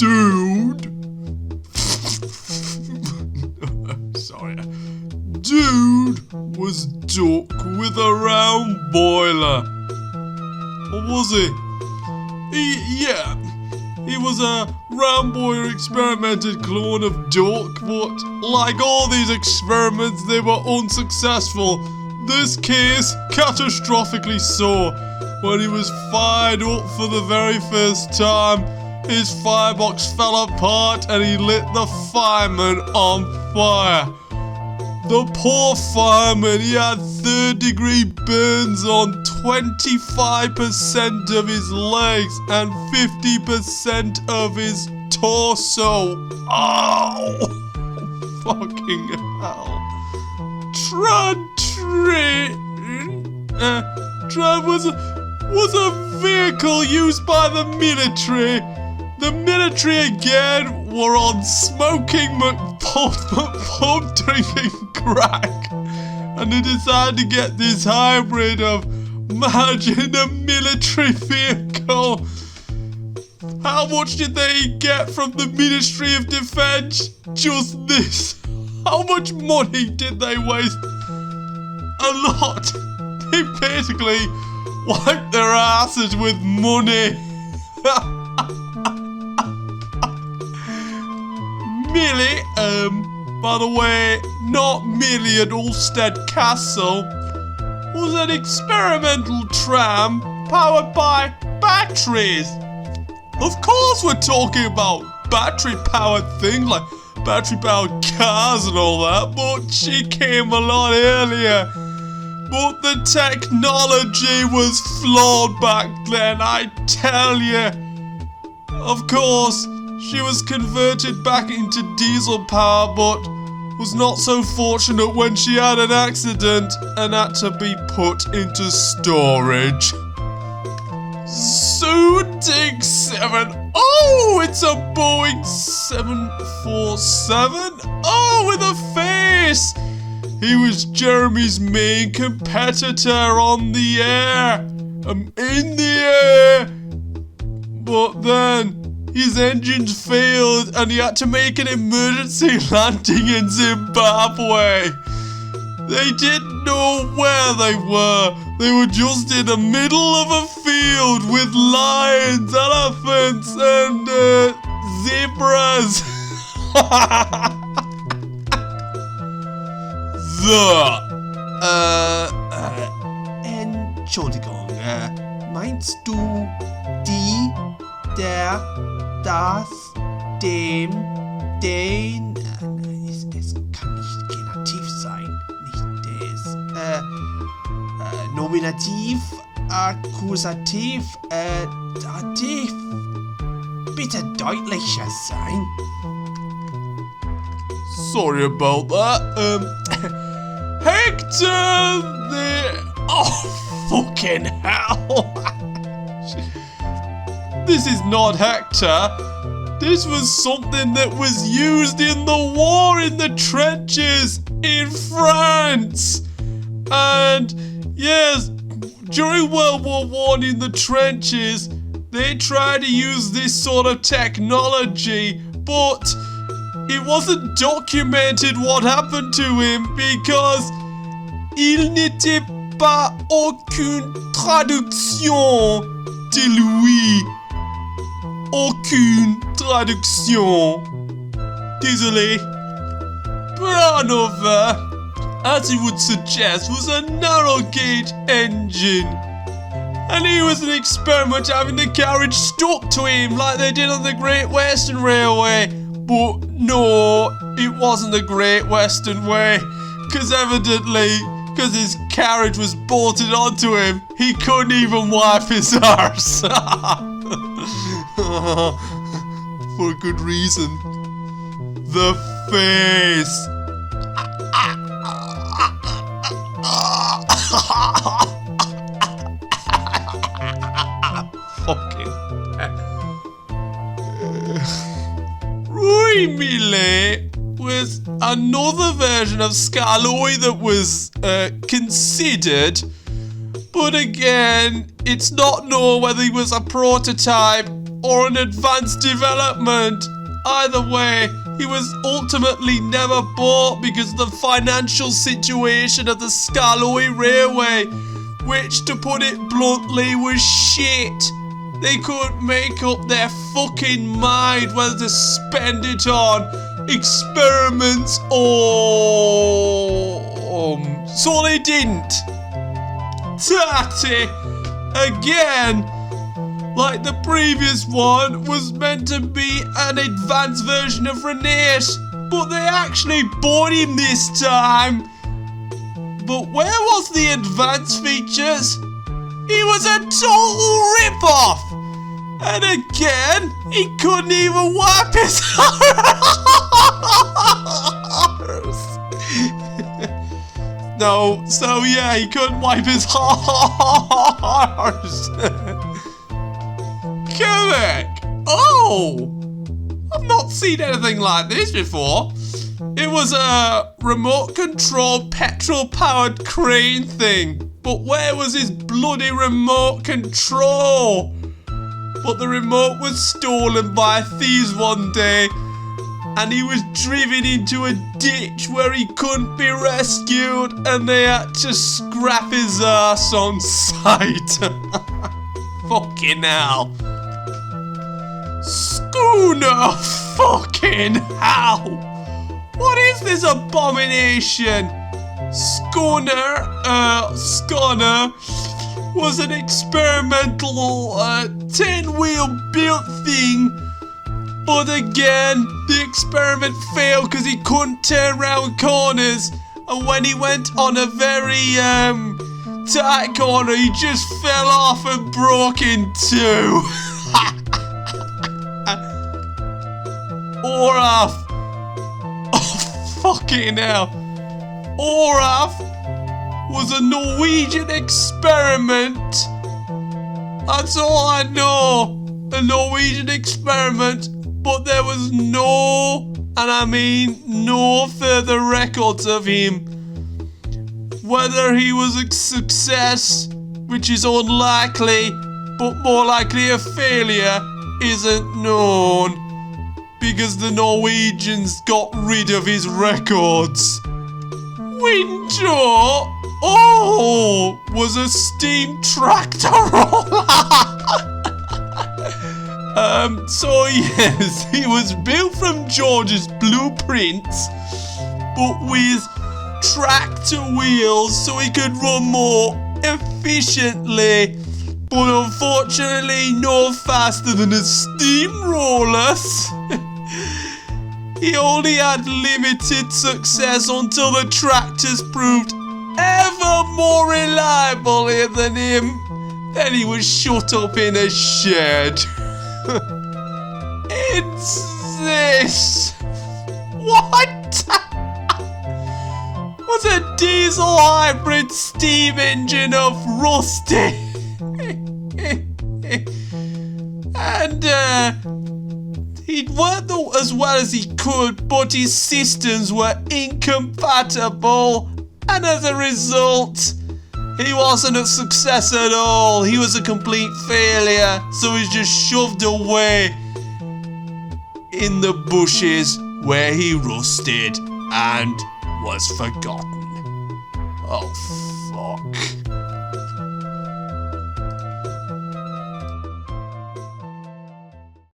Dude. Sorry. Dude was Duck with a round boiler. Or was he? Yeah. He was a round boiler experimented clone of Duck, but like all these experiments, they were unsuccessful. This case, catastrophically so. When he was fired up for the very first time, his firebox fell apart and he lit the fireman on fire. The poor fireman, he had third-degree burns on 25% of his legs and 50% of his torso. Oh, fucking hell. Tran was a vehicle used by the military. The military again were on smoking McPub drinking crack. And they decided to get this hybrid of imagine a military vehicle. How much did they get from the Ministry of Defense? Just this. How much money did they waste? A lot. They basically wiped their asses with money. Millie, by the way, not Millie at Ulstead Castle, was an experimental tram powered by batteries. Of course we're talking about battery-powered things like battery-powered cars and all that, but she came a lot earlier. But the technology was flawed back then, I tell you. Of course, she was converted back into diesel power, but was not so fortunate when she had an accident and had to be put into storage. Suiting 7. Oh, it's a Boeing 747. Oh, with a face. He was Jeremy's main competitor on the air. In the air. But then his engines failed and he had to make an emergency landing in Zimbabwe. They didn't know where they were. They were just in the middle of a field with lions, elephants, and zebras. Entschuldigung, meinst du die, der, das, dem, den, es kann nicht Genitiv sein, nicht des, Nominativ, Akkusativ, Dativ, bitte deutlicher sein. Sorry about that. Hector the... Oh, fucking hell. This is not Hector. This was something that was used in the war in the trenches in France. And yes, during World War I in the trenches, they tried to use this sort of technology, but it wasn't documented what happened to him because il n'était pas aucune traduction de lui. Aucune traduction. Désolé. Branover, as he would suggest, was a narrow gauge engine. And he was an experiment having the carriage stuck to him like they did on the Great Western Railway. But no, it wasn't the Great Western Way. Because evidently, because his carriage was bolted onto him, he couldn't even wipe his arse. For a good reason. The face. Fucking. Rui Millet was another version of Scaloi that was considered, but again, it's not known whether he was a prototype or an advanced development. Either way, he was ultimately never bought because of the financial situation of the Skarloey Railway, which, to put it bluntly, was shit. They couldn't make up their fucking mind whether to spend it on experiments or... so they didn't. Tatty, again, like the previous one, was meant to be an advanced version of Renace, but they actually bought him this time. But where was the advanced features? He was a total rip-off! And again, he couldn't even wipe his arse! No, so yeah, he couldn't wipe his arse! Correct! Oh! I've not seen anything like this before. It was a remote-controlled, petrol-powered crane thing. But where was his bloody remote control? But the remote was stolen by thieves one day, and he was driven into a ditch where he couldn't be rescued, and they had to scrap his ass on sight. Fucking hell. Schooner! Fucking hell! What is this abomination? Schooner was an experimental 10-wheel built thing, but again, the experiment failed because he couldn't turn around corners, and when he went on a very tight corner, he just fell off and broke in two. Olaf! Oh, fucking hell. Olaf was a Norwegian experiment. That's all I know. A Norwegian experiment, but there was no, and I mean no, further records of him. Whether he was a success, which is unlikely, but more likely a failure, isn't known, because the Norwegians got rid of his records. Winter, was a steam tractor roller. So yes, he was built from George's blueprints, but with tractor wheels so he could run more efficiently, but unfortunately no faster than a steamroller. He only had limited success until the tractors proved ever more reliable than him. Then he was shut up in a shed. It's this. What? Was a diesel hybrid steam engine of Rusty. And he'd worked as well as he could, but his systems were incompatible, and as a result, he wasn't a success at all. He was a complete failure, so he's just shoved away in the bushes where he rusted and was forgotten. Oh, fuck.